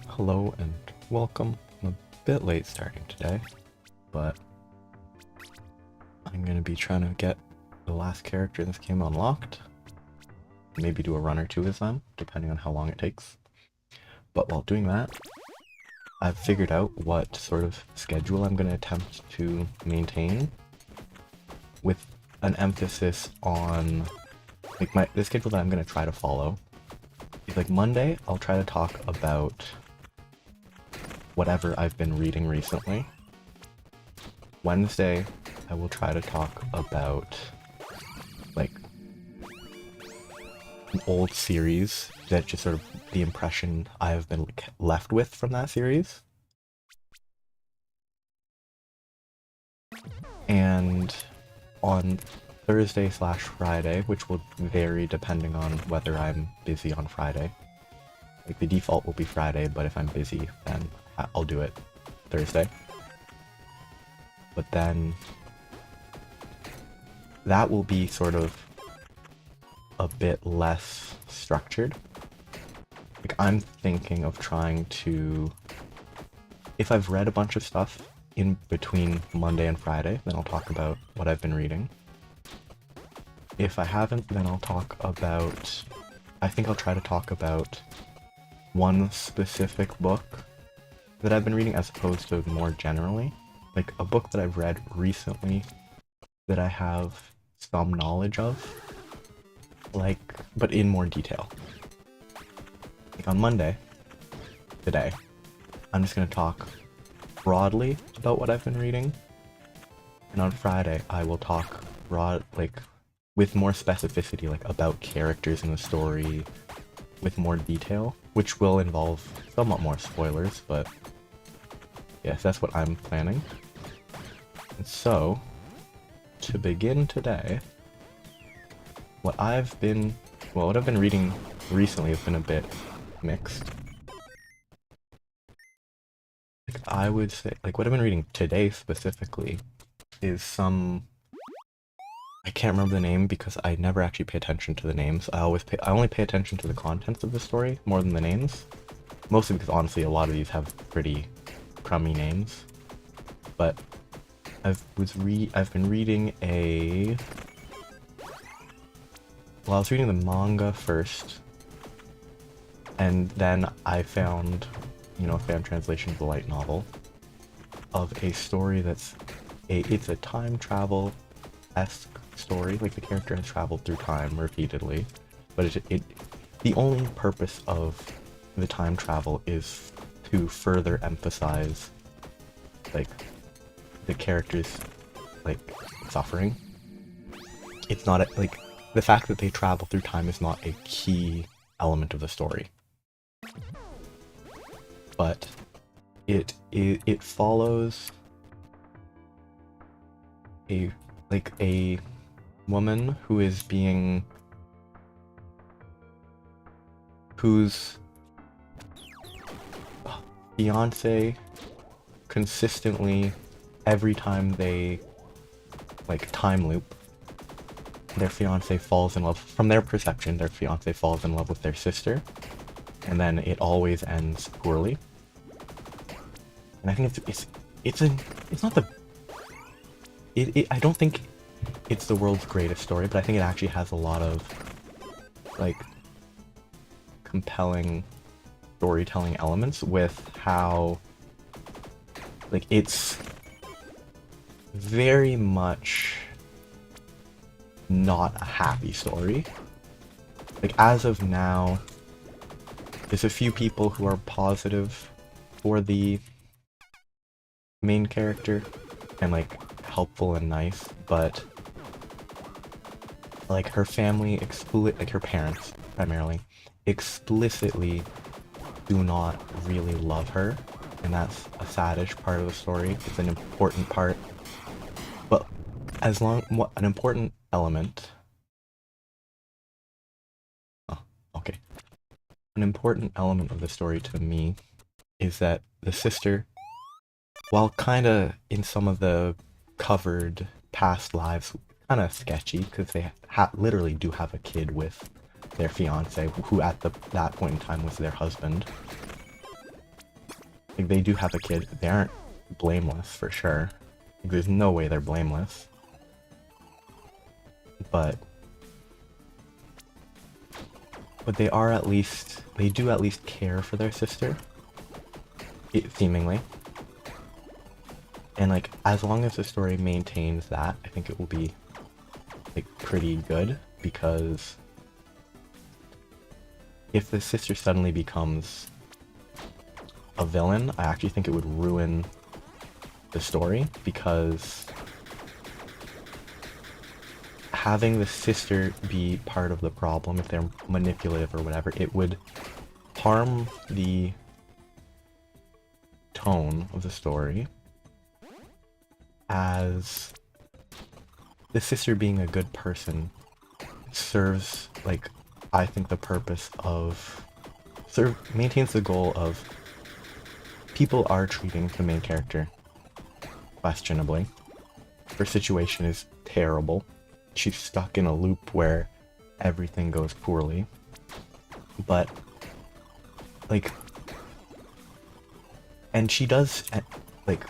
Hello and welcome. I'm a bit late starting today, but I'm gonna be trying to get the last character in this game unlocked. Maybe do a run or two with them, depending on how long it takes. But while doing that, I've figured out what sort of schedule I'm gonna attempt to maintain, with an emphasis on the schedule that I'm gonna try to follow. Is like Monday, I'll try to talk about whatever I've been reading recently. Wednesday, I will try to talk about like an old series that just sort of the impression I have been left with from that series. And on Thursday/Friday, which will vary depending on whether I'm busy on Friday. Like the default will be Friday, but if I'm busy, then I'll do it Thursday. But then that will be sort of a bit less structured. Like I'm thinking of trying to, if I've read a bunch of stuff in between Monday and Friday, then I'll talk about what I've been reading. If I haven't, then I'll talk about, I think I'll try to talk about one specific book that I've been reading as opposed to more generally. Like a book that I've read recently that I have some knowledge of, like, but in more detail. Like on Monday, today, I'm just gonna talk broadly about what I've been reading. And on Friday, I will talk with more specificity, like about characters in the story, with more detail, which will involve somewhat more spoilers, but yes, that's what I'm planning. And so, to begin today, what I've been reading recently has been a bit mixed. Like I would say, like what I've been reading today specifically is I can't remember the name because I never actually pay attention to the names. I only pay attention to the contents of the story more than the names. Mostly because honestly a lot of these have pretty crummy names. But I've been reading I was reading the manga first, and then I found, a fan translation of the light novel of a story it's a time travel-esque story. Like the character has traveled through time repeatedly, but the only purpose of the time travel is to further emphasize like the character's like suffering. It's not like the fact that they travel through time is not a key element of the story, but it follows a woman whose fiance consistently, every time they time loop, their fiance falls in love. From their perception, their fiance falls in love with their sister, and then it always ends poorly. And I think it's not the I don't think it's the world's greatest story, but I think it actually has a lot of compelling storytelling elements with how it's very much not a happy story. As of now, there's a few people who are positive for the main character and helpful and nice, but her family her parents primarily explicitly do not really love her, and that's a saddish part of the story. It's an important part, but an important element. Oh, okay. An important element of the story to me is that the sister, while kinda in some of the covered past lives, kinda sketchy, because they literally do have a kid with their fiance, who at that point in time was their husband. Like, they do have a kid. They aren't blameless, for sure. Like, there's no way they're blameless. But they are at least, they do at least care for their sister, seemingly. And like, as long as the story maintains that, I think it will be like pretty good, because if the sister suddenly becomes a villain, I actually think it would ruin the story, because having the sister be part of the problem, if they're manipulative or whatever, it would harm the tone of the story, as the sister being a good person serves, like, I think the purpose of, maintains the goal of people are treating the main character questionably. Her situation is terrible. She's stuck in a loop where everything goes poorly. But, like, and she does, like,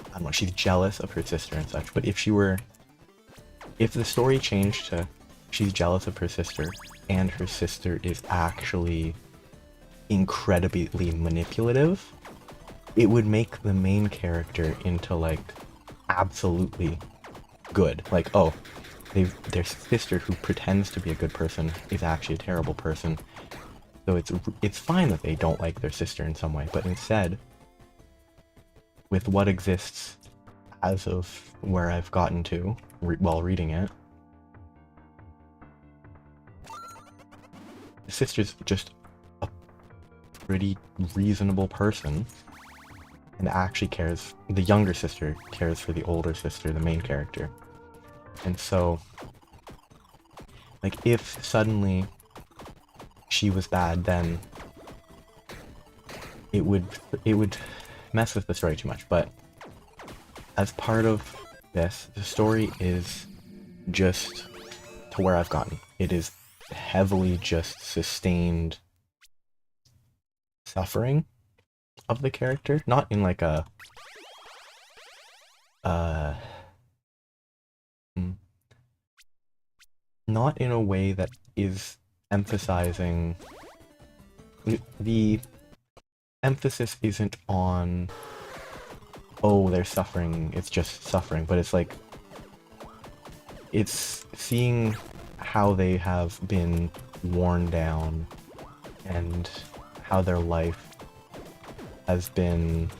I don't know, she's jealous of her sister and such, but if the story changed to she's jealous of her sister, and her sister is actually incredibly manipulative, it would make the main character into, like, absolutely good. Like, oh, their sister, who pretends to be a good person, is actually a terrible person. So it's fine that they don't like their sister in some way, but instead, with what exists as of where I've gotten to while reading it, the sister's just a pretty reasonable person, and actually cares, the younger sister cares for the older sister, the main character. And so, like, if suddenly she was bad, then it would mess with the story too much. But as part of this, the story is just to where I've gotten. It is heavily just sustained suffering of the character, not in like a not in a way that is emphasizing, the emphasis isn't on, oh, they're suffering, it's just suffering, but it's like, it's seeing how they have been worn down and how their life has been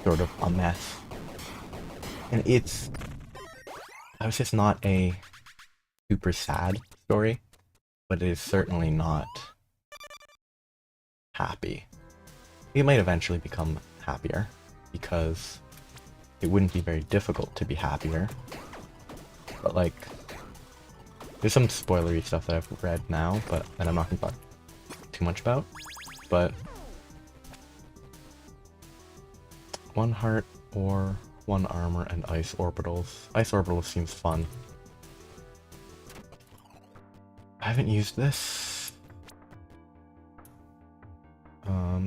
sort of a mess. And it's just not a super sad story, but it is certainly not happy. It might eventually become happier, because it wouldn't be very difficult to be happier. But like, there's some spoilery stuff that I've read now, but that I'm not gonna talk too much about. But 1 heart or 1 armor and ice orbitals. Ice orbitals seems fun. I haven't used this.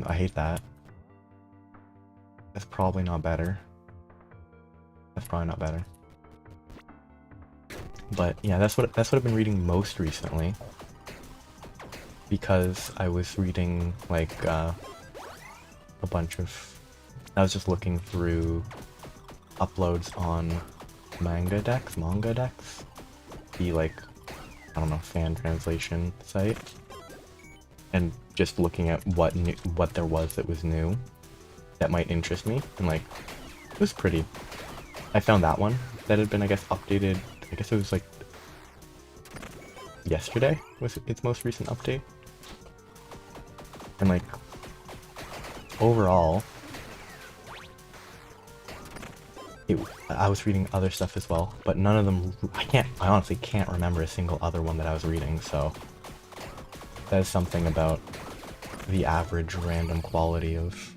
I hate that. That's probably not better. That's probably not better. But yeah, that's what I've been reading most recently, because I was reading like a bunch of, I was just looking through uploads on Manga Dex, the like, I don't know, fan translation site, and just looking at what there was that was new that might interest me, and like, it was pretty. I found that one that had been, I guess, updated. I guess it was like yesterday was its most recent update. And like, overall, I was reading other stuff as well, but none of them, I honestly can't remember a single other one that I was reading, so that is something about the average random quality of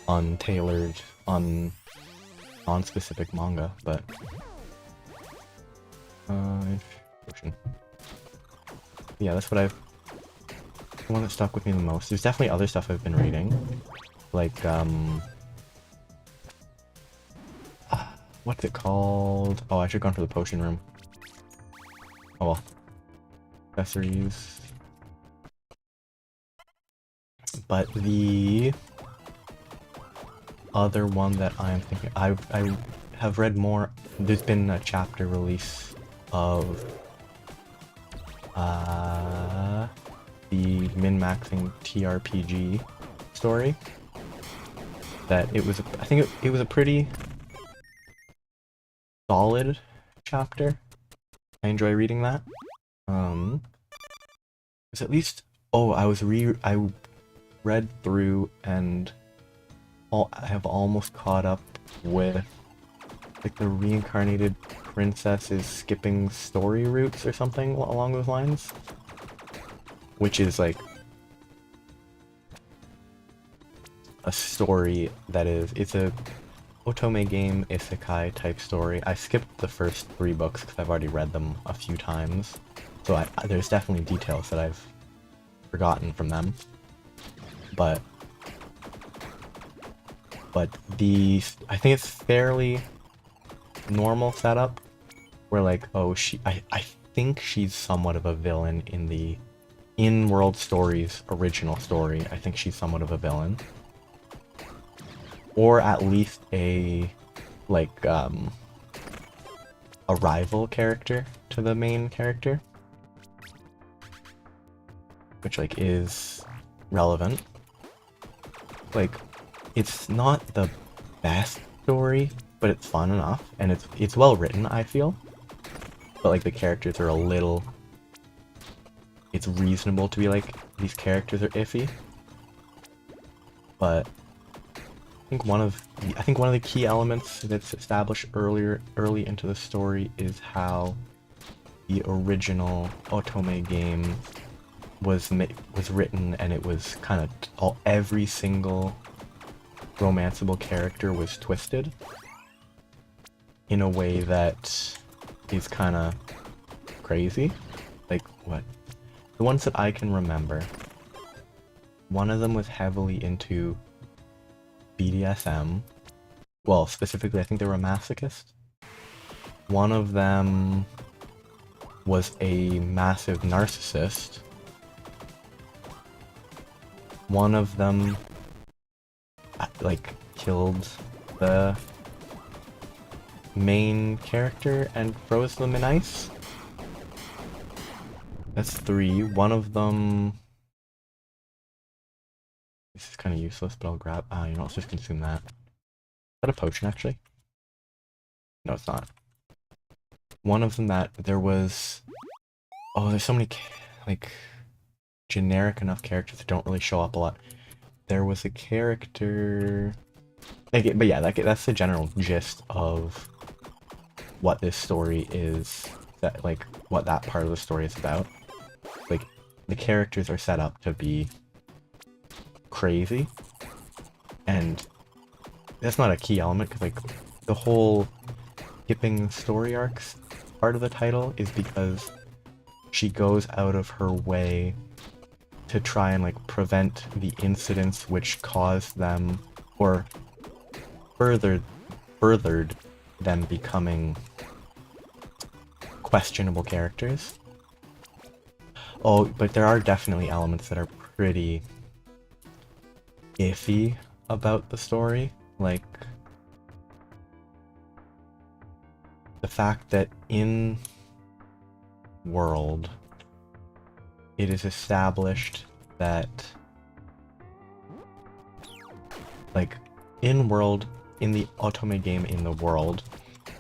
untailored, non-specific manga, but yeah, that's what I've the one that stuck with me the most. There's definitely other stuff I've been reading. Like, what's it called? Oh, I should have gone to the potion room. Oh well. Accessories. But the other one that I'm thinking, I have read more. There's been a chapter release of the min-maxing TRPG story. That it was, I think it was a pretty solid chapter. I enjoy reading that. It's at least, oh, I read through and I have almost caught up with like the reincarnated princess is skipping story routes or something along those lines, which is like a story that it's a otome game isekai type story. I skipped the first 3 books because I've already read them a few times, so there's definitely details that I've forgotten from them, but I think it's fairly normal setup where like, oh, I think she's somewhat of a villain in the in-world story's original story. I think she's somewhat of a villain, or at least a like a rival character to the main character, which like is relevant. Like, it's not the best story, but it's fun enough, and it's well written, I feel. But like the characters are a little, it's reasonable to be like, these characters are iffy. But I think one of the key elements that's established early into the story is how the original Otome game was written, and it was kind of every single romanceable character was twisted in a way that is kind of crazy. Like, what? The ones that I can remember, one of them was heavily into BDSM. Well, specifically, I think they were a masochist. One of them was a massive narcissist. One of them like killed the main character and froze them in ice. That's 3. One of them, this is kind of useless, but I'll grab, you know, let's just consume that. Is that a potion, actually? No, it's not. One of them that there was, oh, there's so many like generic enough characters that don't really show up a lot. There was a character, like, but yeah, that's the general gist of what this story is, that like what that part of the story is about. Like, the characters are set up to be crazy, and that's not a key element, because like the whole skipping story arcs part of the title is because she goes out of her way to try and like prevent the incidents which caused them, or furthered them becoming questionable characters. Oh, but there are definitely elements that are pretty iffy about the story, like the fact that in world it is established that, like, in the Otome game in the world,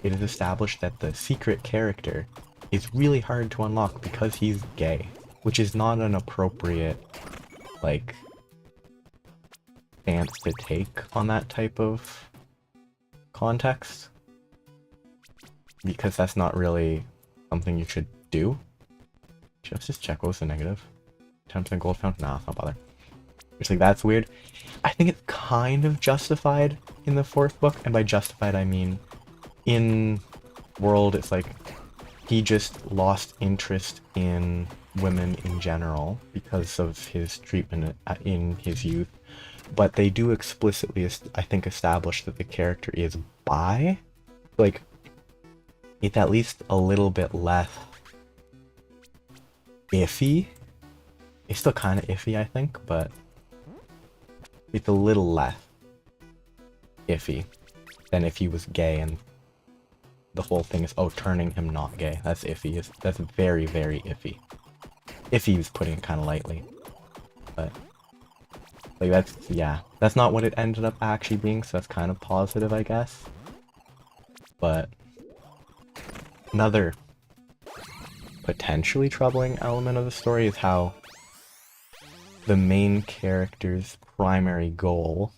it is established that the secret character is really hard to unlock because he's gay, which is not an appropriate, like, stance to take on that type of context, because that's not really something you should do. Let's just check what was the negative. 10% gold found? Nah, it's not bother. It's like, that's weird. I think it's kind of justified in the 4th book, and by justified I mean in world it's like he just lost interest in women in general because of his treatment in his youth, but they do explicitly, I think, establish that the character is bi. Like, it's at least a little bit less iffy. It's still kind of iffy, I think, but it's a little less iffy than if he was gay and the whole thing is, oh, turning him not gay. That's iffy. That's very, very iffy. Iffy is putting it kind of lightly. But, like, yeah. That's not what it ended up actually being, so that's kind of positive, I guess. But another potentially troubling element of the story is how the main character's primary goal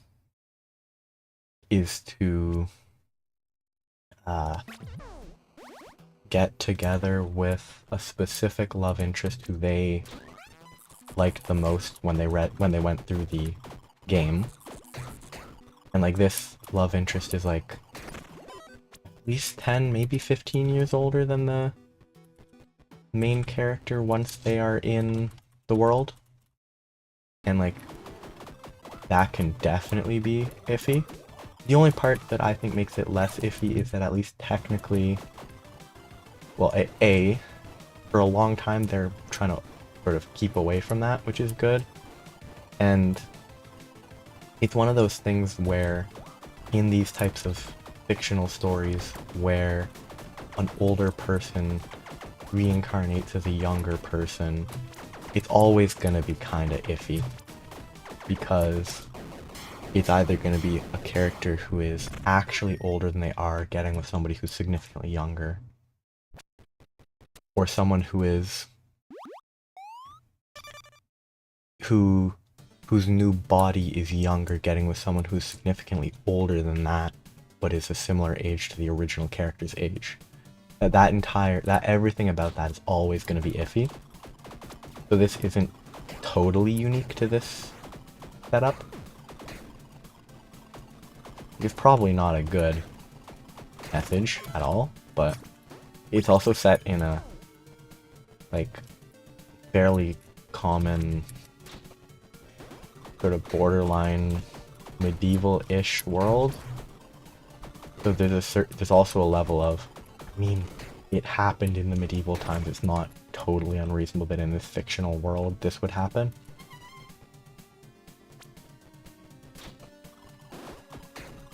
is to get together with a specific love interest who they liked the most when they went through the game. And like, this love interest is like at least 10, maybe 15 years older than the main character once they are in the world. And like, that can definitely be iffy. The only part that I think makes it less iffy is that at least technically, well, for a long time they're trying to sort of keep away from that, which is good. And it's one of those things where in these types of fictional stories where an older person reincarnates as a younger person, it's always gonna be kind of iffy, because it's either going to be a character who is actually older than they are getting with somebody who's significantly younger, or someone whose new body is younger getting with someone who's significantly older than that but is a similar age to the original character's age. That everything about that is always going to be iffy. So this isn't totally unique to this setup. It's probably not a good message at all, but it's also set in a, like, fairly common sort of borderline medieval-ish world. So there's also a level of, I mean, it happened in the medieval times. It's not totally unreasonable that in this fictional world this would happen.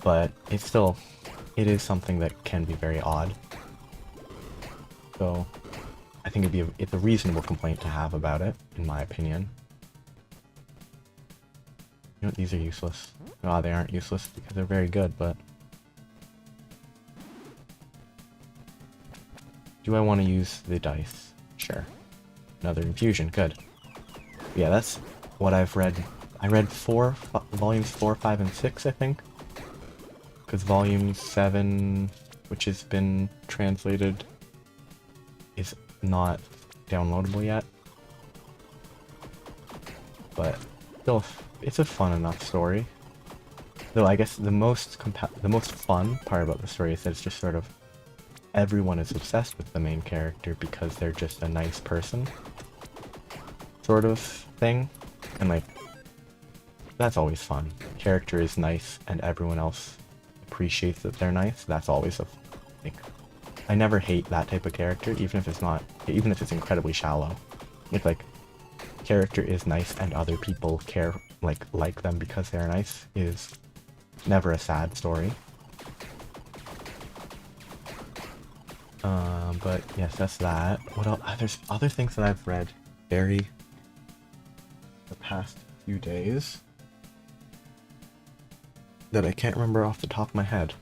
But it is something that can be very odd. So I think it's a reasonable complaint to have about it, in my opinion. You know, these are useless. Oh, they aren't useless because they're very good, but do I want to use the dice? Sure. Another infusion, good. Yeah, that's what I've read. I read volumes 4, 5, and 6, I think. Because volume 7, which has been translated, is not downloadable yet. But still, it's a fun enough story. Though I guess the most fun part about the story is that it's just sort of everyone is obsessed with the main character because they're just a nice person, sort of thing. And like, that's always fun. Character is nice and everyone else appreciates that they're nice. That's always like, I never hate that type of character, even if it's incredibly shallow. It's like, character is nice and other people like them because they're nice is never a sad story. But yes, that's that. What else? There's other things that I've read the past few days that I can't remember off the top of my head.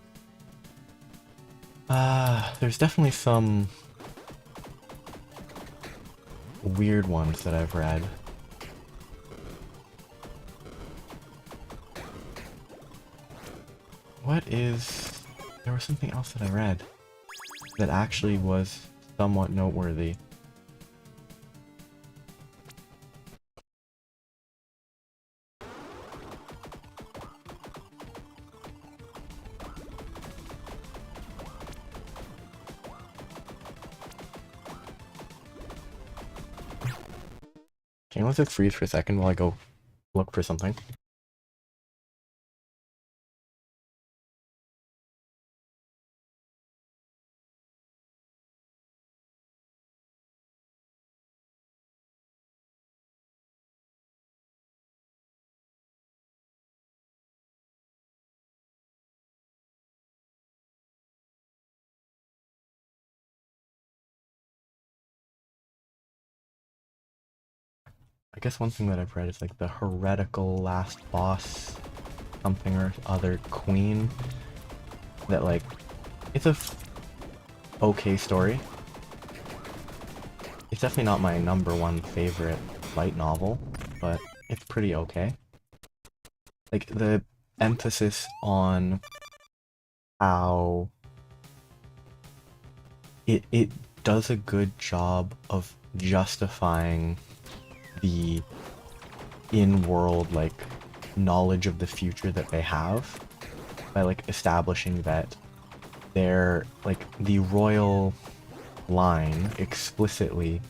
There's definitely some weird ones that I've read. There was something else that I read that actually was somewhat noteworthy. Can you let's just freeze for a second while I go look for something? I guess one thing that I've read is like the heretical last boss something or other queen that like it's a okay story. It's definitely not my #1 favorite light novel, but it's pretty okay. Like the emphasis on how it does a good job of justifying the in-world like knowledge of the future that they have by like establishing that they're like the royal line explicitly,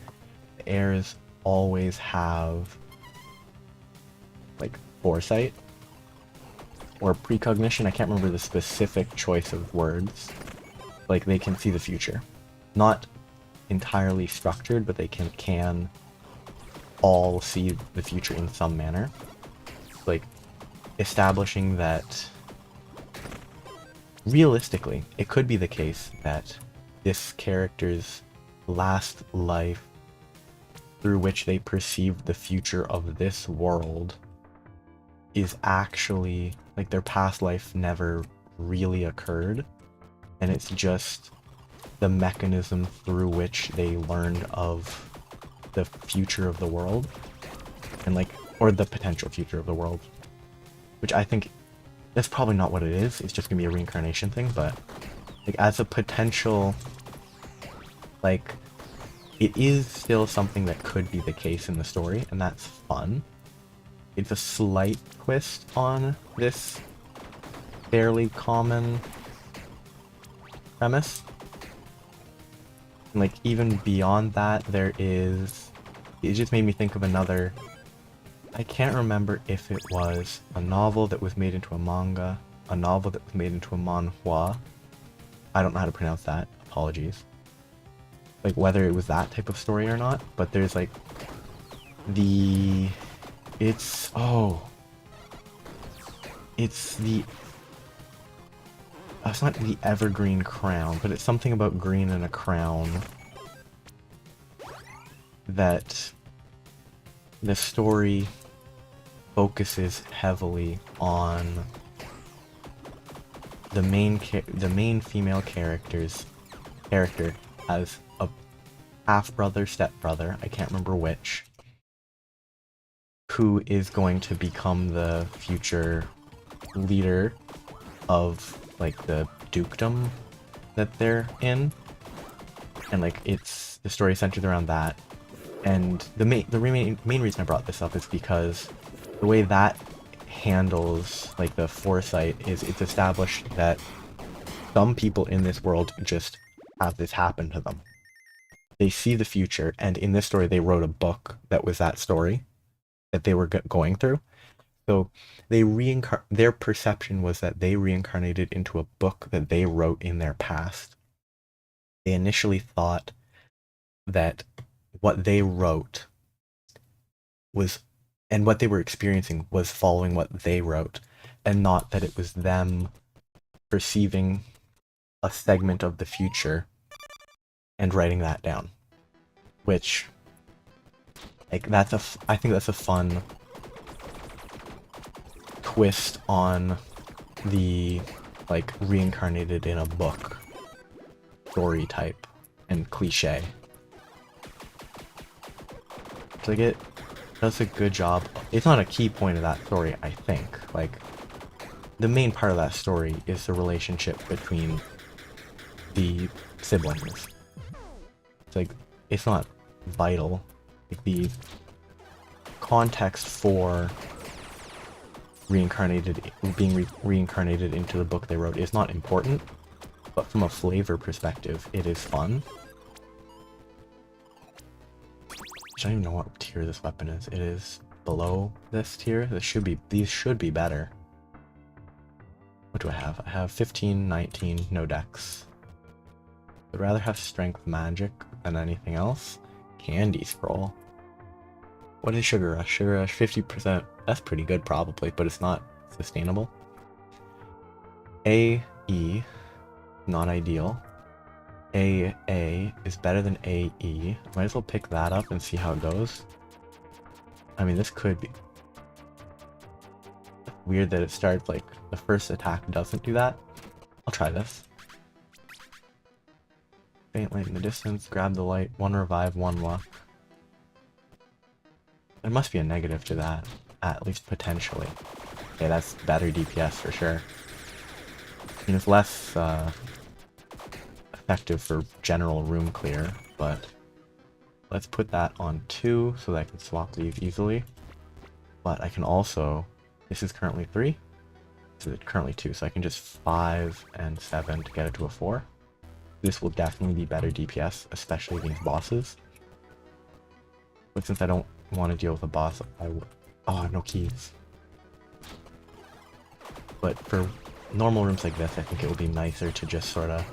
the heirs always have like foresight or precognition. I can't remember the specific choice of words. Like they can see the future, not entirely structured, but they can all see the future in some manner. Like establishing that realistically it could be the case that this character's last life through which they perceive the future of this world is actually like their past life never really occurred, and it's just the mechanism through which they learned of the future of the world, and like, or the potential future of the world, which I think that's probably not what it is. It's just gonna be a reincarnation thing, but like as a potential, like it is still something that could be the case in the story, and that's fun. It's a slight twist on this fairly common premise. And like even beyond that, there is, it just made me think of another, I can't remember if it was a novel that was made into a manga, a novel that was made into a manhwa. I don't know how to pronounce that, apologies. Like whether it was that type of story or not, but there's like it's not the Evergreen Crown, but it's something about green and a crown that the story focuses heavily on the main female character as a half-brother, step-brother, I can't remember which, who is going to become the future leader of like the dukedom that they're in, and like it's the story centered around that. And the main reason I brought this up is because the way that handles like the foresight is it's established that some people in this world just have this happen to them. They see the future, and in this story they wrote a book that was that story that they were going through. So they their perception was that they reincarnated into a book that they wrote in their past. They initially thought that what they wrote was, and what they were experiencing was following what they wrote, and not that it was them perceiving a segment of the future and writing that down. Which, like, I think that's a fun twist on the like reincarnated in a book story type and cliche. So like it does a good job. It's not a key point of that story, I think. Like the main part of that story is the relationship between the siblings. It's like it's not vital. Like the context for being reincarnated into the book they wrote is not important, but from a flavor perspective, it is fun. I don't even know what tier this weapon is. It is below this tier. These should be better. What do I have? I have 15, 19, no dex. I'd rather have strength magic than anything else. Candy scroll. What is Sugar Rush? Sugar Rush 50%. That's pretty good probably, but it's not sustainable. AE, not ideal. AA is better than AE. Might as well pick that up and see how it goes. I mean, this could be weird that it starts like the first attack doesn't do that. I'll try this. Faint light in the distance, grab the light, 1 revive, 1 luck. There must be a negative to that, at least potentially. Okay, that's better DPS for sure. I mean, it's less effective for general room clear, but let's put that on 2 so that I can swap these easily. But I can also, this is currently 3, so it's currently 2, so I can just 5 and 7 to get it to a 4. This will definitely be better DPS, especially against bosses. But since I don't want to deal with a boss, I would... Oh, I have no keys. But for normal rooms like this, I think it would be nicer to just sort of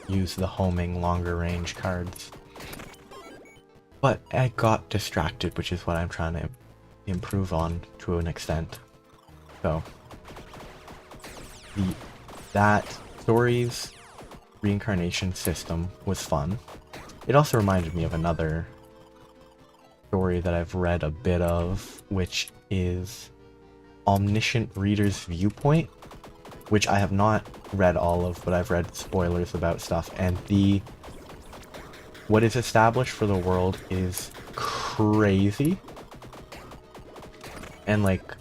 use the homing longer range cards. But I got distracted, which is what I'm trying to improve on to an extent. So, that story's reincarnation system was fun. It also reminded me of another story that I've read a bit of, which is Omniscient Reader's Viewpoint, which I have not read all of, but I've read spoilers about stuff, and what is established for the world is crazy. And like,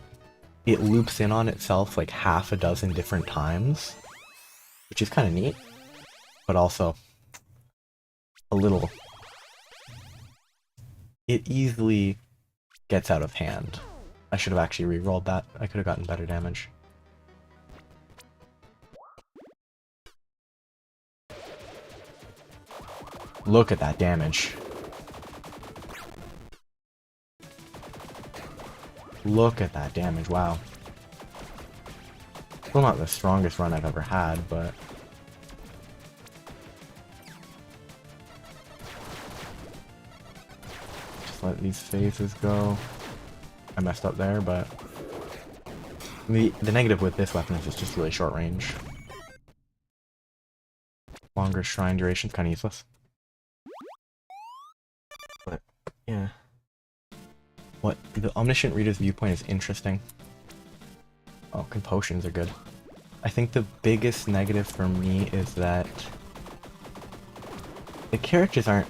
it loops in on itself like half a dozen different times, which is kind of neat, but also a little... It easily gets out of hand. I should have actually re-rolled that. I could have gotten better damage. Look at that damage. Look at that damage, wow. Still not the strongest run I've ever had, but... Just let these phases go. I messed up there, but... The negative with this weapon is it's just really short range. Longer shrine duration is kind of useless. But, yeah. What? The Omniscient Reader's Viewpoint is interesting. Oh, potions are good. I think the biggest negative for me is that the characters aren't,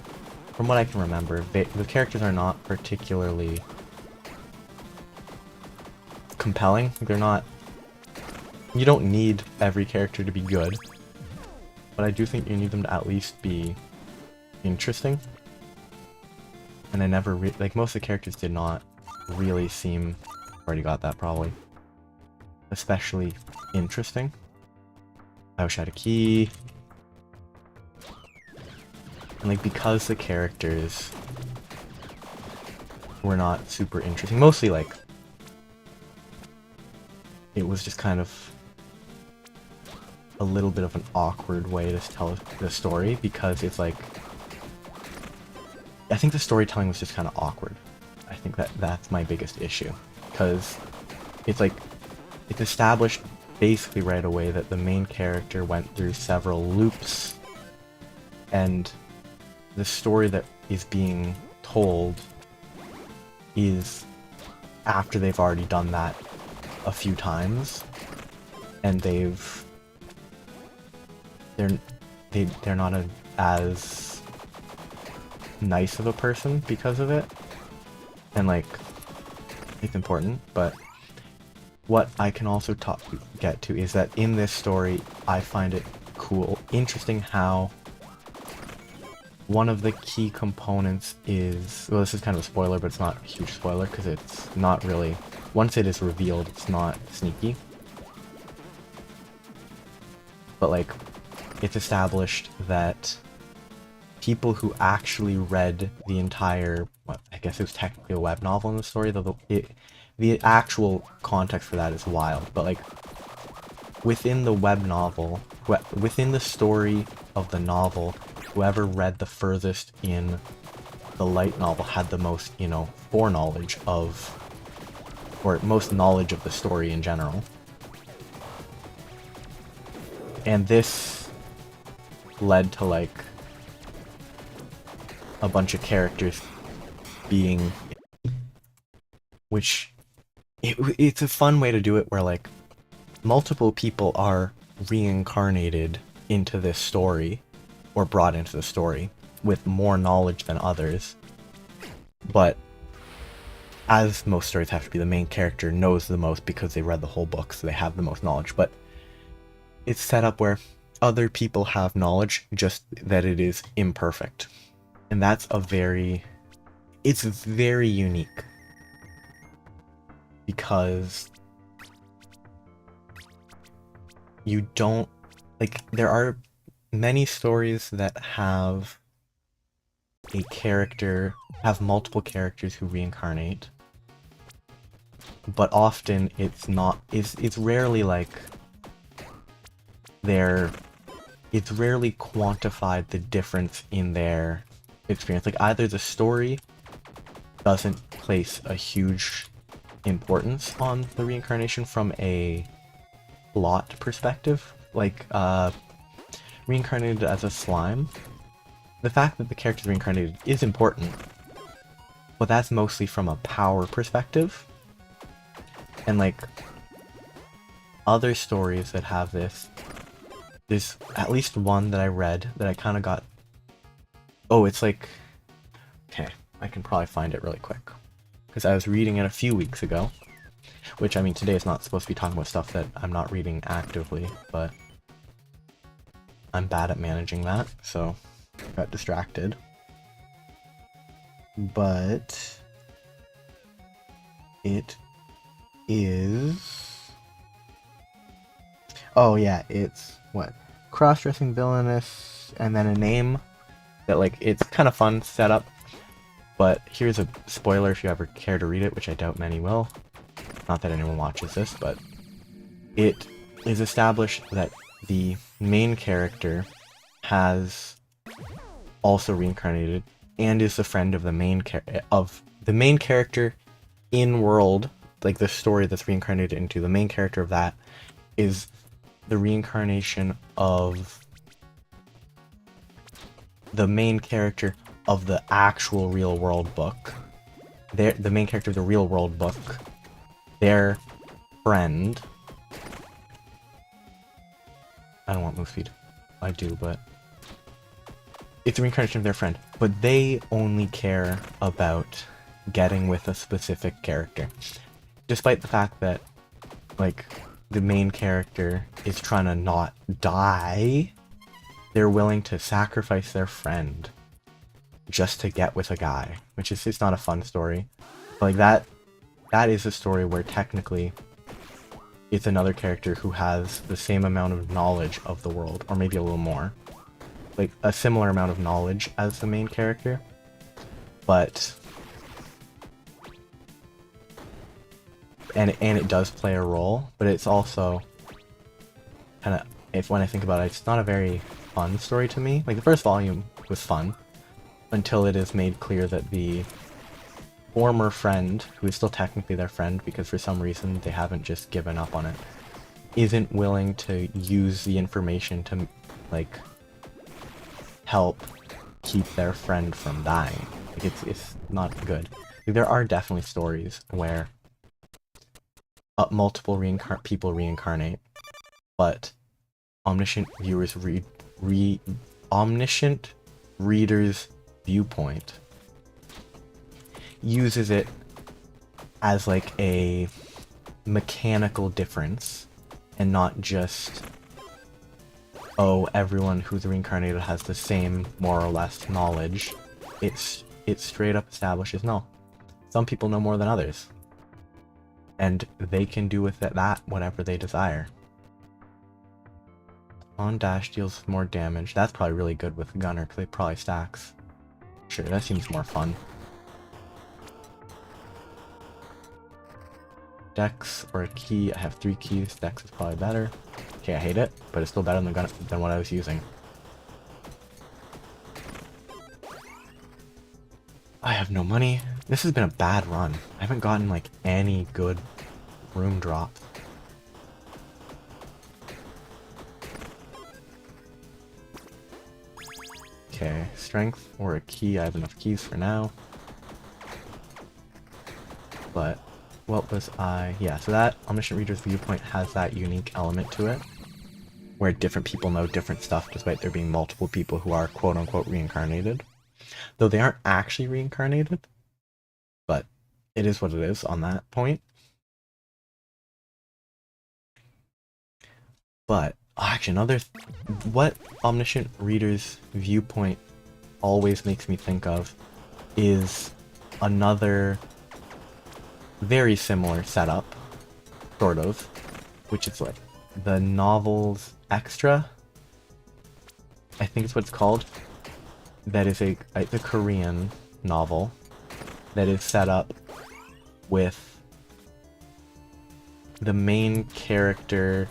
from what I can remember, the characters are not particularly compelling. They're not... You don't need every character to be good, but I do think you need them to at least be interesting. And I never like, most of the characters did not really seem... Already got that, probably. Especially interesting. I wish I had a key. And like, because the characters were not super interesting, mostly like, it was just kind of a little bit of an awkward way to tell the story, because it's like, I think the storytelling was just kind of awkward. I think that's my biggest issue, because it's like, it's established basically right away that the main character went through several loops, and the story that is being told is after they've already done that a few times, and they're not as nice of a person because of it, and like, it's important. But what I can also get to is that in this story, I find it interesting how one of the key components is, well, this is kind of a spoiler, but it's not a huge spoiler because it's not really, once it is revealed, it's not sneaky. But like, it's established that people who actually read the entire, what, I guess it was technically a web novel in the story, though the actual context for that is wild. But like, within the web novel, within the story of the novel, whoever read the furthest in the light novel had the most, you know, foreknowledge of, or most knowledge of the story in general. And this led to, like, a bunch of characters being... Which... It's a fun way to do it where, like, multiple people are reincarnated into this story, or brought into the story, with more knowledge than others. But, as most stories have to be, the main character knows the most because they read the whole book, so they have the most knowledge. But it's set up where other people have knowledge, just that it is imperfect. And that's it's very unique. Because you don't, like, there are many stories that have multiple characters who reincarnate. But often it's rarely like it's rarely quantified the difference in their experience. Like, either the story doesn't place a huge importance on the reincarnation from a plot perspective, like reincarnated as a slime. The fact that the character's reincarnated is important, but that's mostly from a power perspective. And like other stories that have this, there's at least one that I read that I kind of got... Oh, it's like... Okay, I can probably find it really quick. Because I was reading it a few weeks ago. Which, I mean, today is not supposed to be talking about stuff that I'm not reading actively, but... I'm bad at managing that, so... got distracted. But... it is... Oh yeah, it's, what? Cross-dressing villainous, and then a name that, like, it's kind of fun setup. But here's a spoiler if you ever care to read it, which I doubt many will. Not that anyone watches this, but it is established that the main character has also reincarnated and is the friend of the main character in world, like the story that's reincarnated into. The main character of that is the reincarnation of the main character of the actual real world book. The main character of the real world book, their friend... I don't want move speed. I do, but... It's a reincarnation of their friend. But they only care about getting with a specific character. Despite the fact that, like, the main character is trying to not die, they're willing to sacrifice their friend just to get with a guy. Which is, it's not a fun story. But, like, that is a story where technically it's another character who has the same amount of knowledge of the world, or maybe a little more. Like, a similar amount of knowledge as the main character. But... And it does play a role, but it's also kind of, when I think about it, it's not a very fun story to me. Like, the first volume was fun, until it is made clear that the former friend, who is still technically their friend because for some reason they haven't just given up on it, isn't willing to use the information to, like, help keep their friend from dying. Like, it's not good. Like, there are definitely stories where multiple people reincarnate, but omniscient viewers omniscient reader's viewpoint uses it as like a mechanical difference and not just, oh, everyone who's reincarnated has the same more or less knowledge. It straight up establishes, no, some people know more than others. And they can do with that whatever they desire. On dash deals more damage. That's probably really good with Gunner, because it probably stacks. Sure, that seems more fun. Dex or a key. I have 3 keys. Dex is probably better. Okay, I hate it, but it's still better than what I was using. I have no money. This has been a bad run. I haven't gotten like any good room drops. Okay, strength or a key. I have enough keys for now. But what was I? Yeah, so that Omniscient Reader's Viewpoint has that unique element to it, where different people know different stuff despite there being multiple people who are quote-unquote reincarnated. Though they aren't actually reincarnated, but it is what it is on that point. But actually, what Omniscient Reader's Viewpoint always makes me think of is another very similar setup, sort of, which is like the Novels Extra, I think it's what it's called. That is a Korean novel that is set up with the main character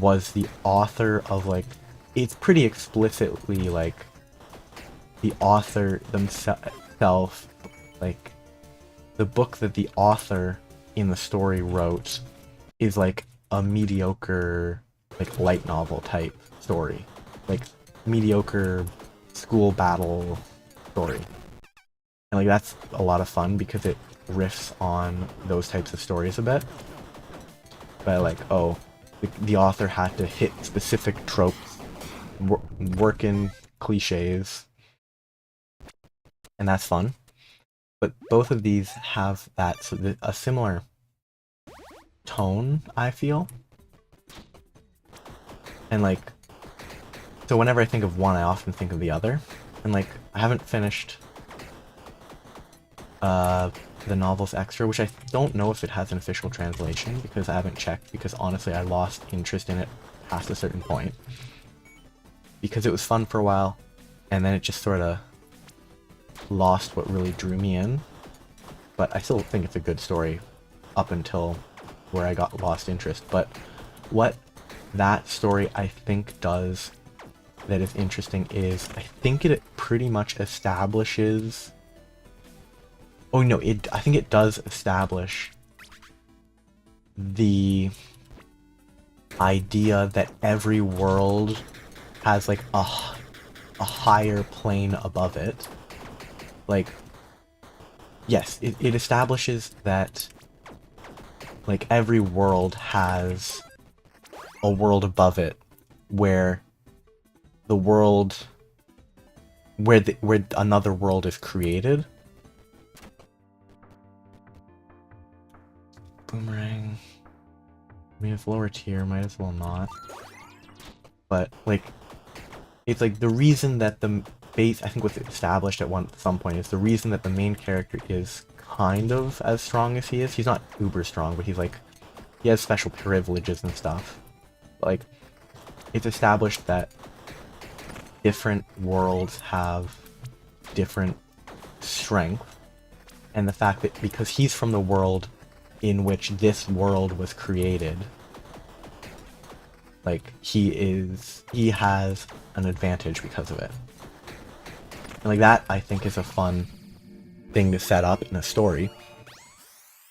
was the author of like, it's pretty explicitly like the author themselves, like the book that the author in the story wrote is like a mediocre like light novel type story, like mediocre school battle story. And like that's a lot of fun because it riffs on those types of stories a bit. But like, oh, the author had to hit specific tropes, work in cliches, and that's fun. But both of these have a similar tone, I feel. And like, so whenever I think of one, I often think of the other. And like, I haven't finished the Novels Extra, which I don't know if it has an official translation because I haven't checked, because honestly I lost interest in it past a certain point. Because it was fun for a while, and then it just sort of lost what really drew me in. But I still think it's a good story up until where I got lost interest. But what that story I think does that is interesting is I think it pretty much establishes... Oh no, I think it does establish the idea that every world has like a higher plane above it. Like, yes, it establishes that like every world has a world above it where the world where another world is created. Boomerang. I mean, it's lower tier, might as well not. But like, it's like the reason that the base, I think what's established at some point is the reason that the main character is kind of as strong as he is. He's not uber strong, but he's like, he has special privileges and stuff. But like, it's established that different worlds have different strength, and the fact that because he's from the world in which this world was created, like he has an advantage because of it. And like that I think is a fun thing to set up in a story,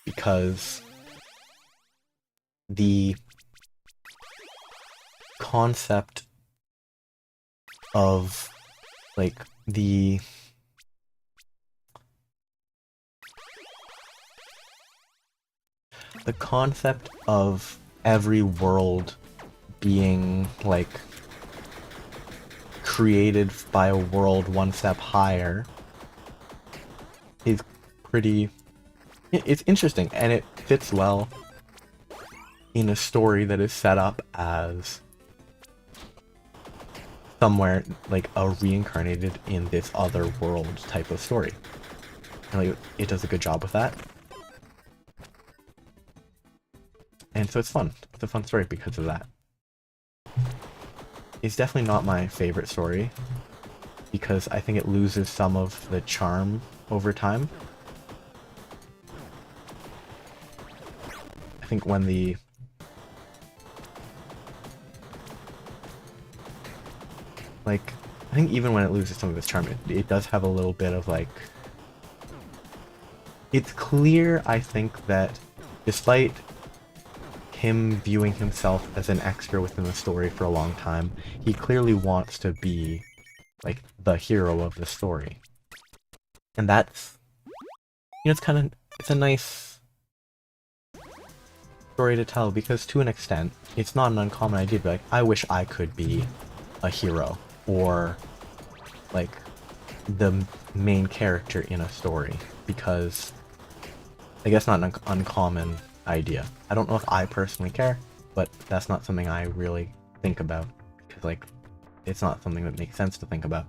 because the concept of like the concept of every world being like created by a world one step higher is pretty... it's interesting, and it fits well in a story that is set up as somewhere like a reincarnated in this other world type of story. And like, it does a good job with that. And so it's fun. It's a fun story because of that. It's definitely not my favorite story, because I think it loses some of the charm over time. think when the like, I think even when it loses some of its charm, it does have a little bit of like, it's clear, I think, that despite him viewing himself as an extra within the story for a long time, he clearly wants to be like the hero of the story. And that's, you know, it's a nice story to tell, because to an extent, it's not an uncommon idea to be like, I wish I could be a hero, or like the main character in a story, because I guess not an uncommon idea. I don't know if I personally care, but that's not something I really think about, because like it's not something that makes sense to think about.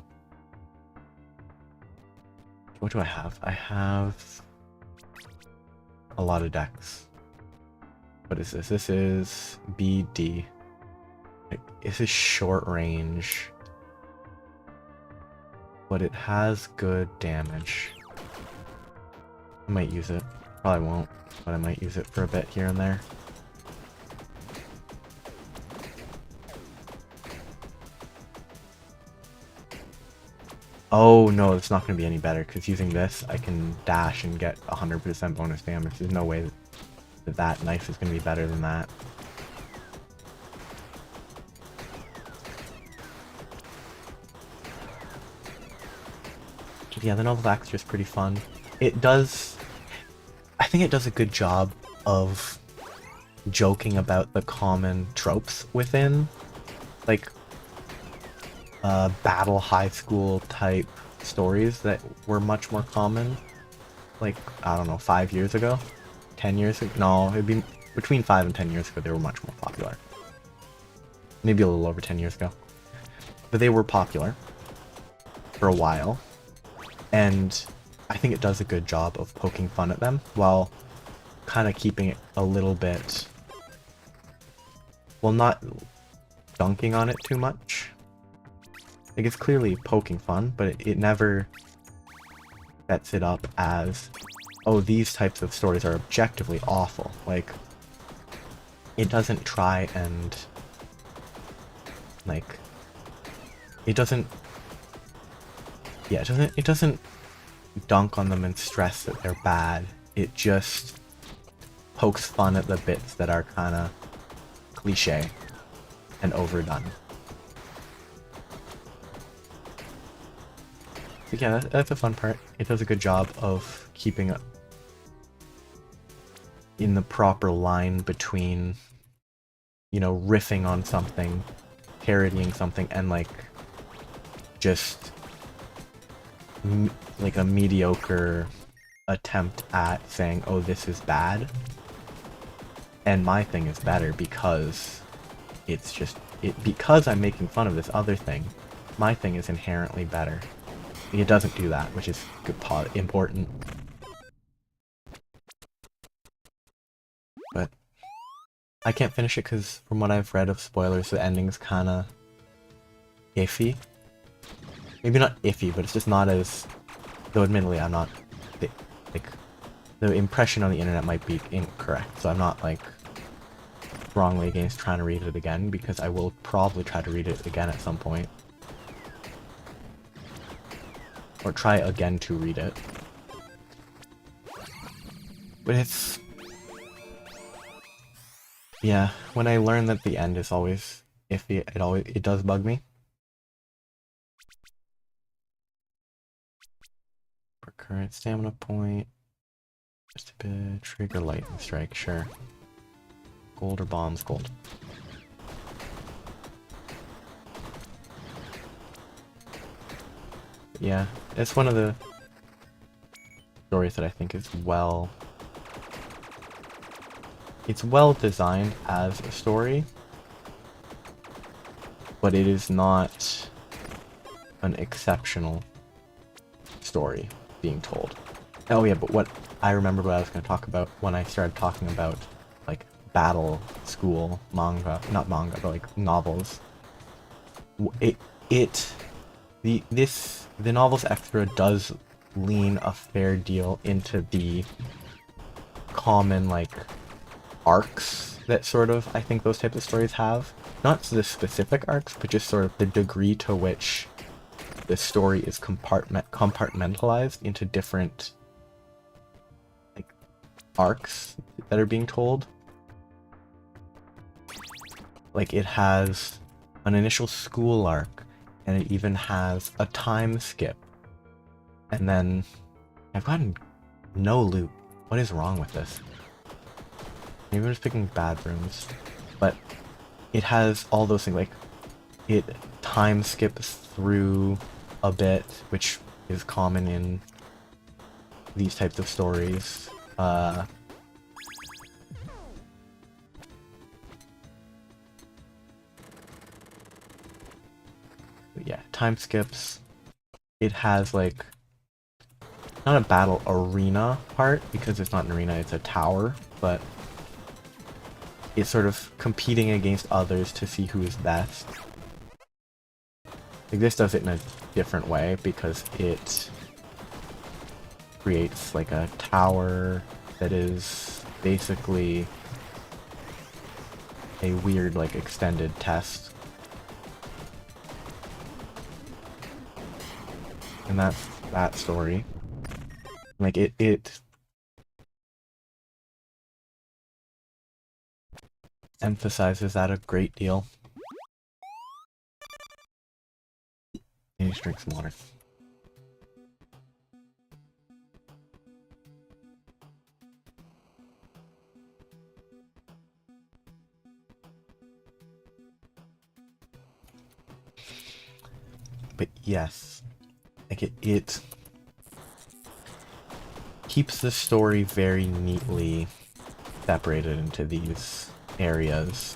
What do I have? I have a lot of decks. What is this? This is BD. This is short range, but it has good damage. I might use it. Probably won't, but I might use it for a bit here and there. Oh no, it's not going to be any better, because using this, I can dash and get 100% bonus damage. There's no way that knife is going to be better than that. Yeah, the Novel Extra is pretty fun. It does... I think it does a good job of joking about the common tropes within, like, battle high school type stories that were much more common, like, I don't know, 5 years ago? 10 years ago? No, it'd be between 5 and 10 years ago they were much more popular. Maybe a little over 10 years ago. But they were popular for a while, and I think it does a good job of poking fun at them while kind of keeping it a little bit, well, not dunking on it too much. Like, it's clearly poking fun, but it never sets it up as, oh, these types of stories are objectively awful. Like, it doesn't try and, like, it doesn't dunk on them and stress that they're bad. It just pokes fun at the bits that are kind of cliche and overdone. So yeah, that's a fun part. It does a good job of keeping it in the proper line between, you know, riffing on something, parodying something, and like just like a mediocre attempt at saying, oh, this is bad, and my thing is better because it's just because I'm making fun of this other thing. My thing is inherently better. It doesn't do that, which is important. But I can't finish it because from what I've read of spoilers, the ending's kind of iffy. Maybe not iffy, but it's just not as... Though admittedly, I'm not... Like, the impression on the internet might be incorrect, so I'm not, like, strongly against trying to read it again, because I will probably try to read it again at some point. Or try again to read it. But it's... Yeah, when I learn that the end is always iffy, it does bug me. For current stamina point, just a bit, trigger lightning strike, sure. Gold or bombs? Gold. But yeah, it's one of the stories that I think is well... It's well designed as a story, but it is not an exceptional story being told. Oh yeah, but what I remember what I was going to talk about when I started talking about, like, battle school manga, not manga, but like novels. The Novels Extra does lean a fair deal into the common, like, arcs that sort of I think those types of stories have. Not the specific arcs, but just sort of the degree to which the story is compartmentalized into different like arcs that are being told. Like it has an initial school arc, and it even has a time skip. And then I've gotten no loot. What is wrong with this? Maybe I'm just picking bad rooms. But it has all those things, like it time skips through a bit, which is common in these types of stories. Yeah, time skips. It has like not a battle arena part because it's not an arena, it's a tower, but it's sort of competing against others to see who is best. Like this does it in a different way because it creates like a tower that is basically a weird like extended test. And that's that story. Like it emphasizes that a great deal. I need to drink some water. But yes, like it keeps the story very neatly separated into these areas.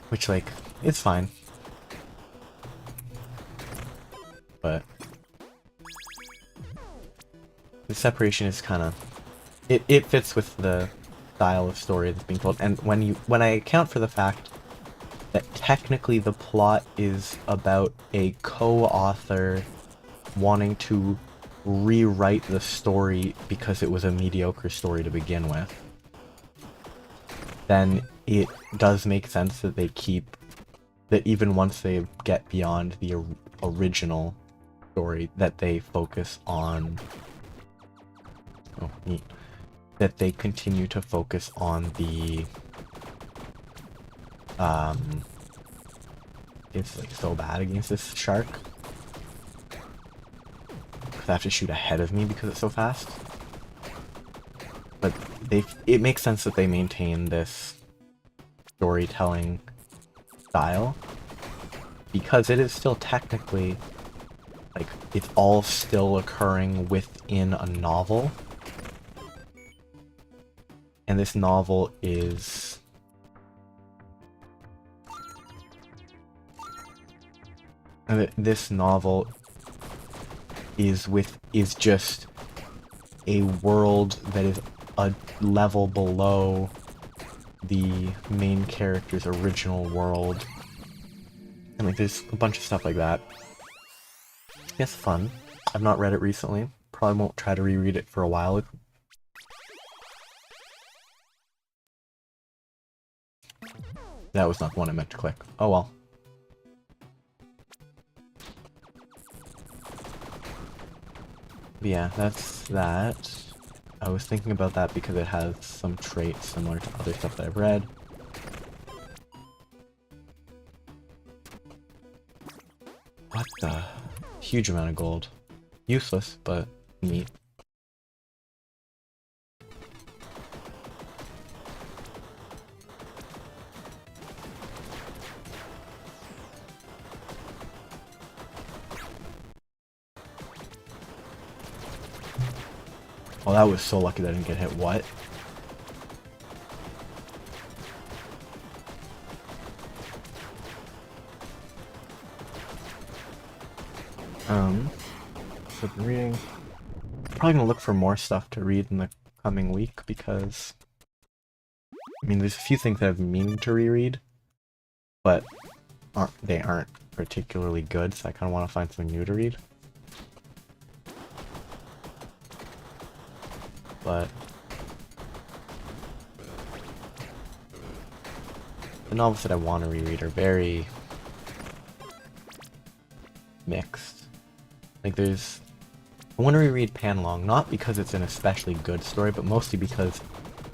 Which, like, it's fine. But the separation is kind of... It fits with the style of story that's being told. And when I account for the fact that technically the plot is about a co-author wanting to rewrite the story because it was a mediocre story to begin with, then it does make sense that they keep that even once they get beyond the original story, that they focus on that they continue to focus on the it's like so bad against this shark. I have to shoot ahead of me because it's so fast. But it makes sense that they maintain this storytelling style because it is still technically like it's all still occurring within a novel. And this novel is is just a world that is a level below the main character's original world. And like there's a bunch of stuff like that. It's fun. I've not read it recently. Probably won't try to reread it for a while. That was not the one I meant to click. Oh well. But yeah, that's that. I was thinking about that because it has some traits similar to other stuff that I've read. What the? Huge amount of gold. Useless, but neat. Well, that was so lucky that I didn't get hit. What? So I've been reading. Probably gonna look for more stuff to read in the coming week because I mean, there's a few things that I've been meaning to reread, but they aren't particularly good, so I kind of want to find something new to read. But the novels that I want to reread are very mixed. Like I want to reread Panlong, not because it's an especially good story, but mostly because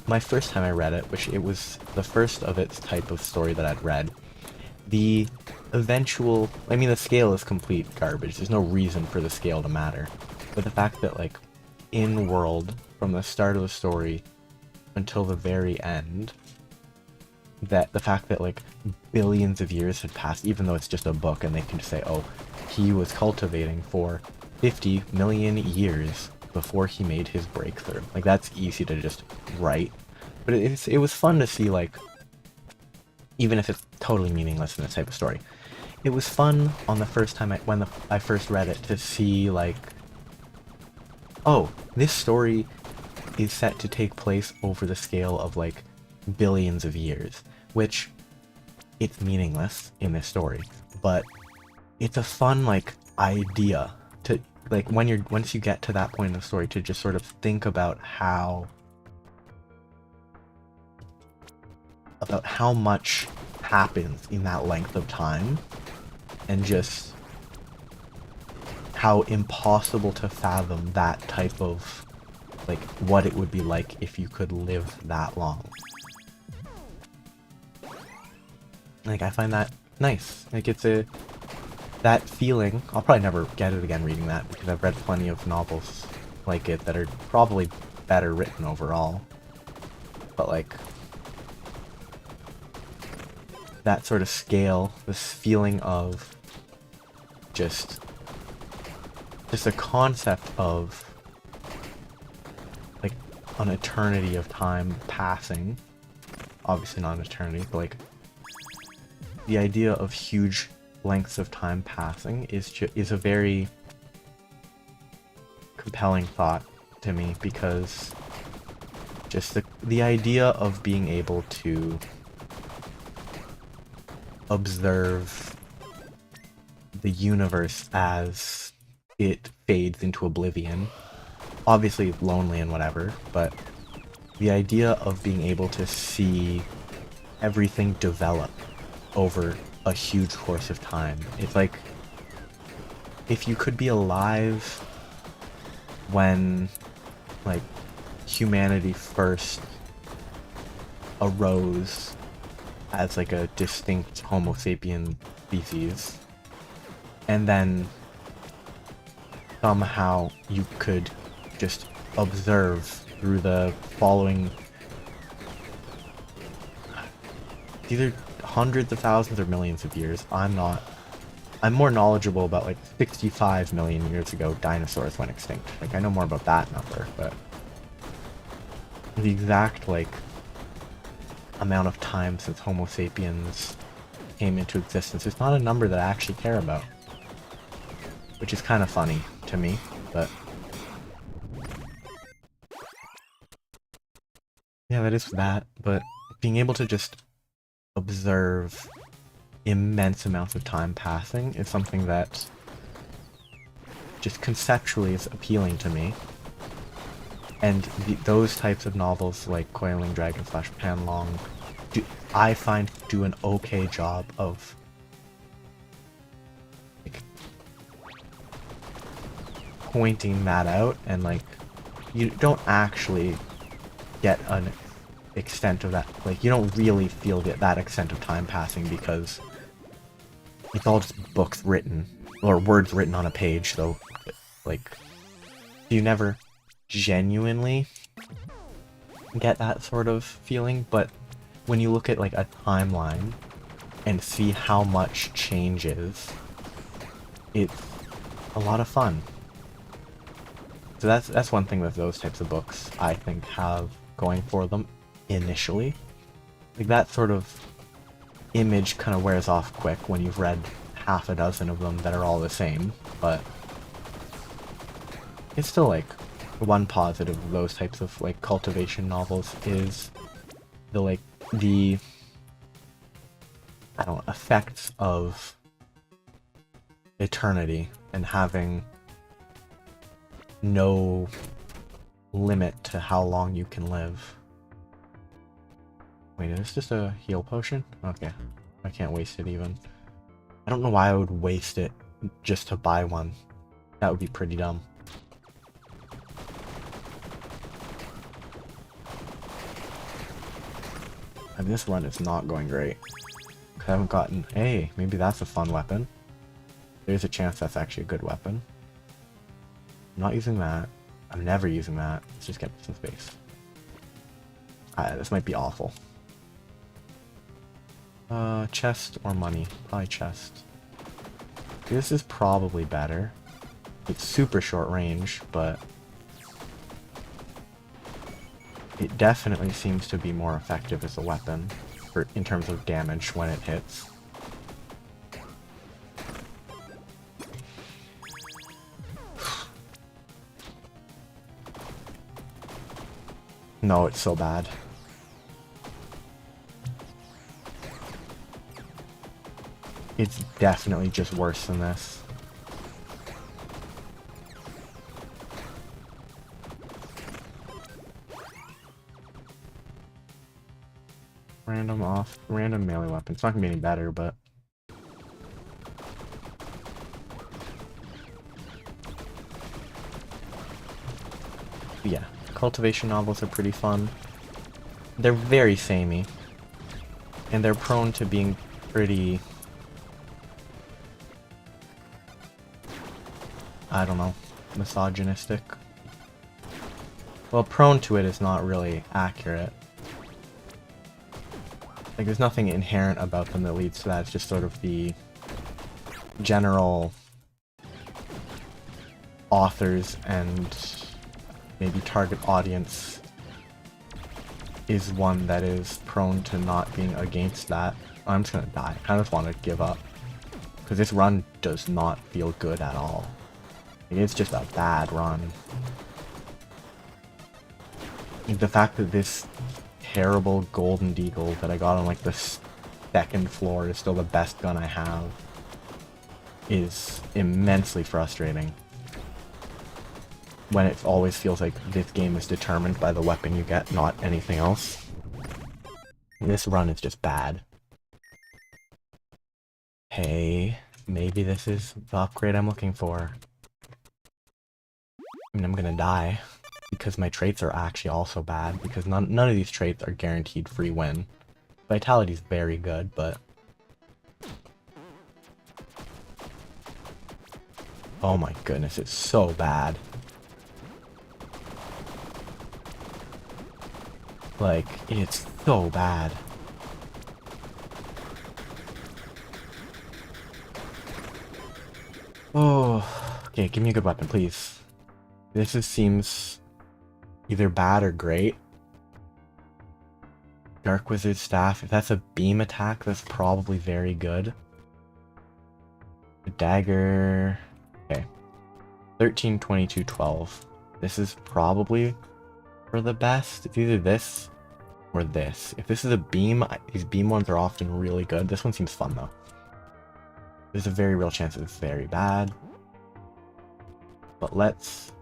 my first time I read it, which it was the first of its type of story that I'd read, the eventual, I mean, the scale is complete garbage. There's no reason for the scale to matter. But the fact that, like, in world, from the start of the story until the very end, that the fact that, like, billions of years had passed, even though it's just a book and they can just say, oh, he was cultivating for 50 million years before he made his breakthrough. Like, that's easy to just write. But it was fun to see, like, even if it's totally meaningless in this type of story, it was fun on the first time I first read it to see, like, oh, this story is set to take place over the scale of, like, billions of years, which it's meaningless in this story, but it's a fun, like, idea to, like, once you get to that point in the story, to just sort of think about how much happens in that length of time, and just how impossible to fathom that type of, like, what it would be like if you could live that long. Like, I find that nice. Like, that feeling, I'll probably never get it again reading that, because I've read plenty of novels like it that are probably better written overall. But, like, that sort of scale, this feeling of just a concept of, like, an eternity of time passing. Obviously not an eternity, but, like, the idea of huge lengths of time passing is a very compelling thought to me, because just the idea of being able to observe the universe as it fades into oblivion, obviously lonely and whatever, but the idea of being able to see everything develop over a huge course of time. It's like, if you could be alive when, like, humanity first arose as, like, a distinct Homo sapien species, and then somehow you could just observe through the following either hundreds of thousands or millions of years. I'm more knowledgeable about, like, 65 million years ago dinosaurs went extinct. Like, I know more about that number, but the exact, like, amount of time since Homo sapiens came into existence is not a number that I actually care about, which is kind of funny to me, but yeah, that is that. But being able to just observe immense amounts of time passing is something that just conceptually is appealing to me. And those types of novels, like Coiling Dragon / Panlong, I find do an okay job of, like, pointing that out, and, like, you don't actually get an extent of that, like, you don't really feel that extent of time passing, because it's all just books written, or words written on a page, so, like, you never genuinely get that sort of feeling. But when you look at, like, a timeline and see how much changes, it's a lot of fun. So that's one thing that those types of books, I think, have going for them initially. Like, that sort of image kind of wears off quick when you've read half a dozen of them that are all the same, but it's still, like, one positive of those types of, like, cultivation novels is the, like, the, I don't know, effects of eternity and having no limit to how long you can live. Wait, is this just a heal potion? Okay. I can't waste it even. I don't know why I would waste it just to buy one. That would be pretty dumb. And this run is not going great. I haven't gotten... Hey, maybe that's a fun weapon. There's a chance that's actually a good weapon. I'm not using that. I'm never using that. Let's just get some space. This might be awful. Chest or money? Probably chest. This is probably better. It's super short range, but it definitely seems to be more effective as a weapon in terms of damage when it hits. No, it's so bad. It's definitely just worse than this. Random melee weapon. It's not gonna be any better, but yeah, cultivation novels are pretty fun. They're very samey, and they're prone to being pretty, I don't know, misogynistic. Well, prone to it is not really accurate. Like, there's nothing inherent about them that leads to that. It's just sort of the general authors and maybe target audience is one that is prone to not being against that. Oh, I'm just gonna die. I just want to give up. Because this run does not feel good at all. It's just a bad run. The fact that this terrible golden deagle that I got on like the second floor is still the best gun I have is immensely frustrating. When it always feels like this game is determined by the weapon you get, not anything else. This run is just bad. Hey, maybe this is the upgrade I'm looking for. I mean, I'm gonna die. Because my traits are actually also bad, because none of these traits are guaranteed free win. Vitality's very good, but... oh my goodness, it's so bad. Like, it's so bad. Oh, okay, give me a good weapon, please. This seems either bad or great. Dark Wizard Staff, if that's a beam attack, that's probably very good. A dagger... okay. 13, 22, 12. This is probably for the best. It's either this or this. If this is a beam, these beam ones are often really good. This one seems fun though. There's a very real chance it's very bad. But let's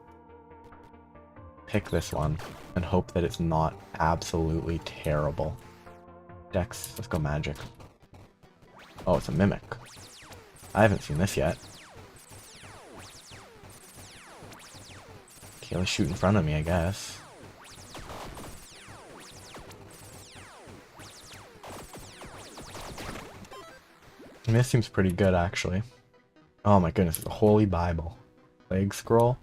pick this one and hope that it's not absolutely terrible. Dex, let's go magic. Oh, it's a mimic. I haven't seen this yet. Okay, let's shoot in front of me, I guess. And this seems pretty good, actually. Oh my goodness, it's a Holy Bible. Plague Scroll.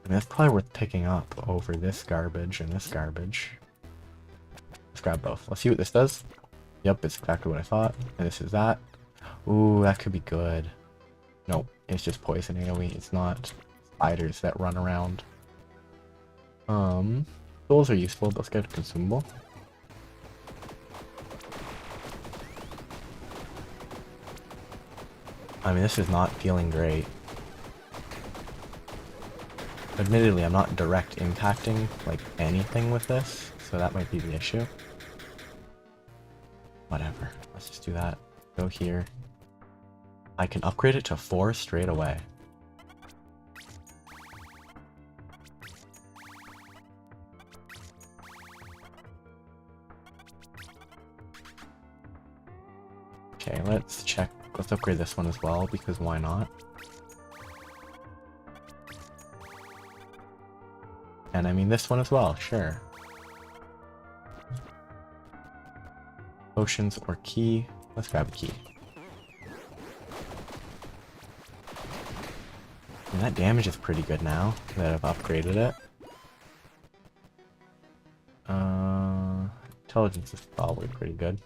I mean, that's probably worth picking up over this garbage and this garbage. Let's grab both. Let's see what this does. Yep, it's exactly what I thought. And this is that. Ooh, that could be good. Nope, it's just poison AoE. It's not spiders that run around. Those are useful. Let's get a consumable. I mean, this is not feeling great. Admittedly, I'm not direct impacting, like, anything with this, so that might be the issue. Whatever. Let's just do that. Go here. I can upgrade it to 4 straight away. Okay, let's check. Let's upgrade this one as well, because why not? And I mean this one as well, sure. Potions or key. Let's grab a key. And that damage is pretty good now that I've upgraded it. Intelligence is probably pretty good.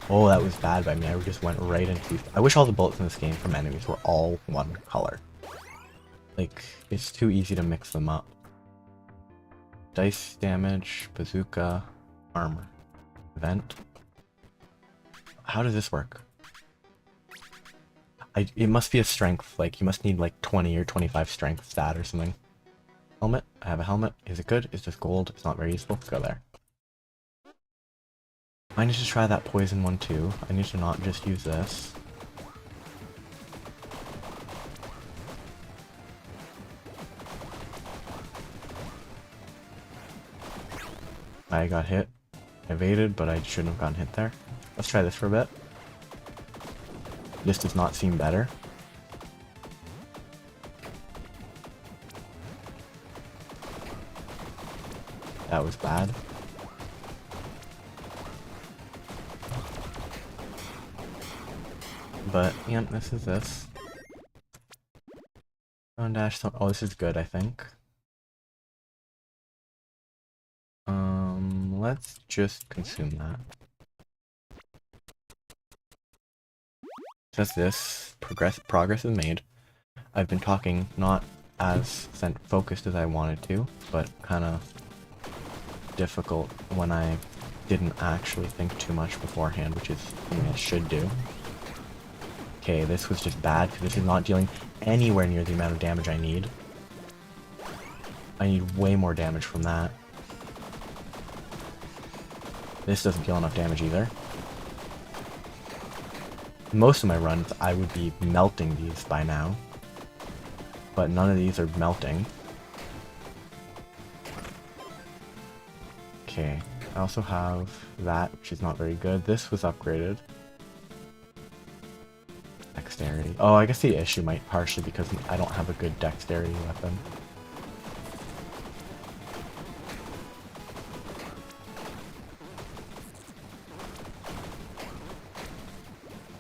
Oh, that was bad by me. I just went right into... I wish all the bullets in this game from enemies were all one color. Like, it's too easy to mix them up. Dice damage, bazooka, armor. Vent. How does this work? It must be a strength, like, you must need like 20 or 25 strength stat or something. Helmet. I have a helmet. Is it good? It's just gold. It's not very useful. Go there. I need to try that poison one too. I need to not just use this. I got hit. I evaded, but I shouldn't have gotten hit there. Let's try this for a bit. This does not seem better. That was bad. But, yeah, this is this. Stone dash, oh, this is good, I think. Let's just consume that. Says this, progress is made. I've been talking not as focused as I wanted to, but kind of difficult when I didn't actually think too much beforehand, which is something I should do. Okay, this was just bad because this is not dealing anywhere near the amount of damage I need. I need way more damage from that. This doesn't deal enough damage either. Most of my runs, I would be melting these by now. But none of these are melting. Okay, I also have that, which is not very good. This was upgraded. Dexterity. Oh, I guess the issue might partially because I don't have a good dexterity weapon.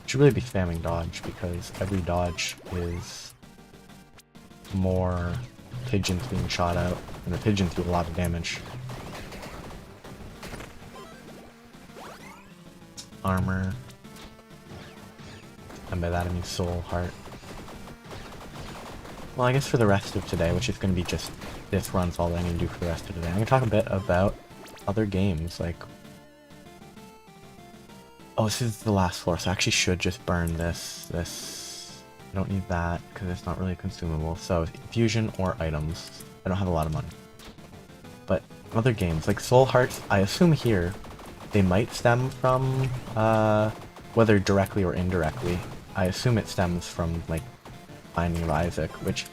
Should really be spamming dodge because every dodge is more pigeons being shot out, and the pigeons do a lot of damage. Armor. And by that I mean soul heart. Well, I guess for the rest of today, which is going to be just this run's all that I'm going to do for the rest of today, I'm going to talk a bit about other games, like... Oh, this is the last floor, so I actually should just burn this. I don't need that, because it's not really consumable. So, infusion or items. I don't have a lot of money. But other games, like Soul Hearts, I assume here, they might stem from, whether directly or indirectly. I assume it stems from, like, Binding of Isaac, which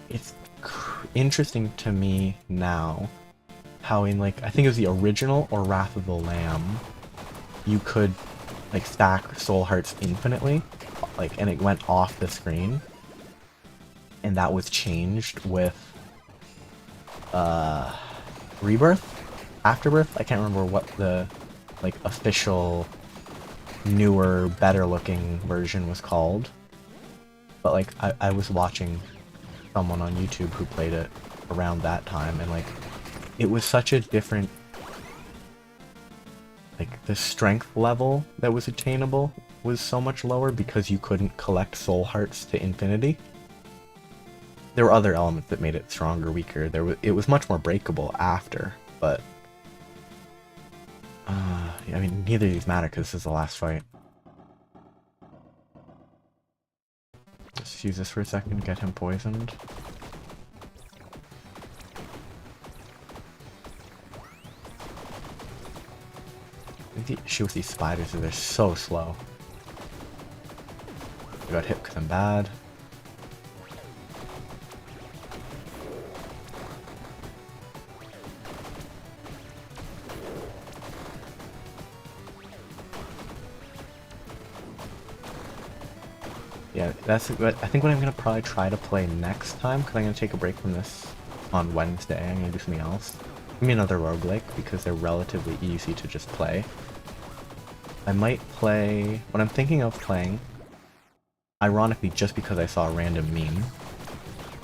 it's interesting to me now how in, like, I think it was the original or Wrath of the Lamb, you could like stack Soul Hearts infinitely, like, and it went off the screen, and that was changed with Rebirth, Afterbirth. I can't remember what the like official newer, better looking version was called, but like I was watching someone on YouTube who played it around that time, and like it was such a different, like, the strength level that was attainable was so much lower because you couldn't collect Soul Hearts to infinity. There were other elements that made it stronger, weaker. It was much more breakable after, but I mean, neither of these matter because this is the last fight. Just use this for a second, get him poisoned. The issue with these spiders is they're so slow. I got hit because I'm bad. Yeah, that's what I think what I'm gonna probably try to play next time, because I'm gonna take a break from this on Wednesday. I'm gonna do something else. Maybe another roguelike, because they're relatively easy to just play. I might play... What I'm thinking of playing, ironically just because I saw a random meme,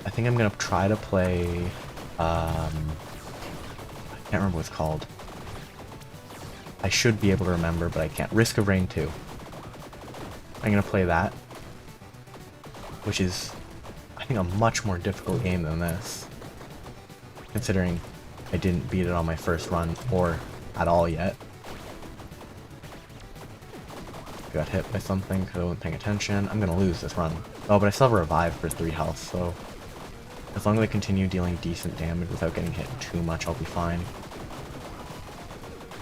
I think I'm gonna try to play... I can't remember what it's called. I should be able to remember, but I can't. Risk of Rain 2. I'm gonna play that, which is, I think, a much more difficult game than this, considering I didn't beat it on my first run, or at all yet. Got hit by something because I wasn't paying attention. I'm gonna lose this run. Oh, but I still have a revive for 3 health, so as long as I continue dealing decent damage without getting hit too much, I'll be fine.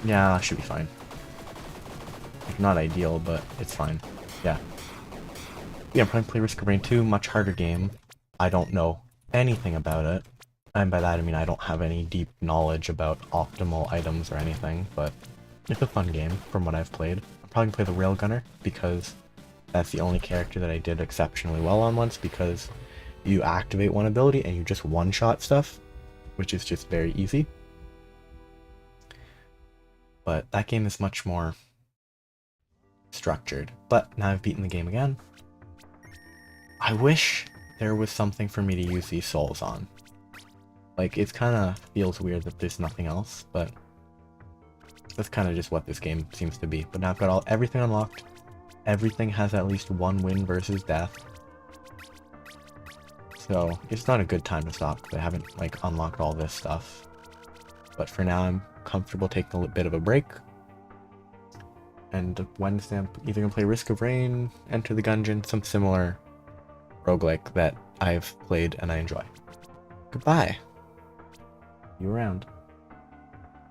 Yeah, I should be fine. Like, not ideal, but it's fine. Yeah. Yeah, I'm probably play Risk of Rain 2, much harder game. I don't know anything about it. And by that I mean I don't have any deep knowledge about optimal items or anything, but it's a fun game from what I've played. I'm probably gonna play the Railgunner, because that's the only character that I did exceptionally well on once, because you activate one ability and you just one-shot stuff, which is just very easy. But that game is much more structured. But now I've beaten the game again. I wish there was something for me to use these souls on. Like, it kind of feels weird that there's nothing else, but that's kind of just what this game seems to be. But now I've got everything unlocked. Everything has at least one win versus death. So it's not a good time to stop, because I haven't, like, unlocked all this stuff. But for now, I'm comfortable taking a bit of a break. And Wednesday, I'm either going to play Risk of Rain, Enter the Gungeon, some similar roguelike that I've played and I enjoy. Goodbye. You around.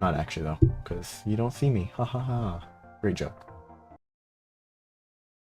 Not actually, though, because you don't see me. Ha ha ha. Great joke.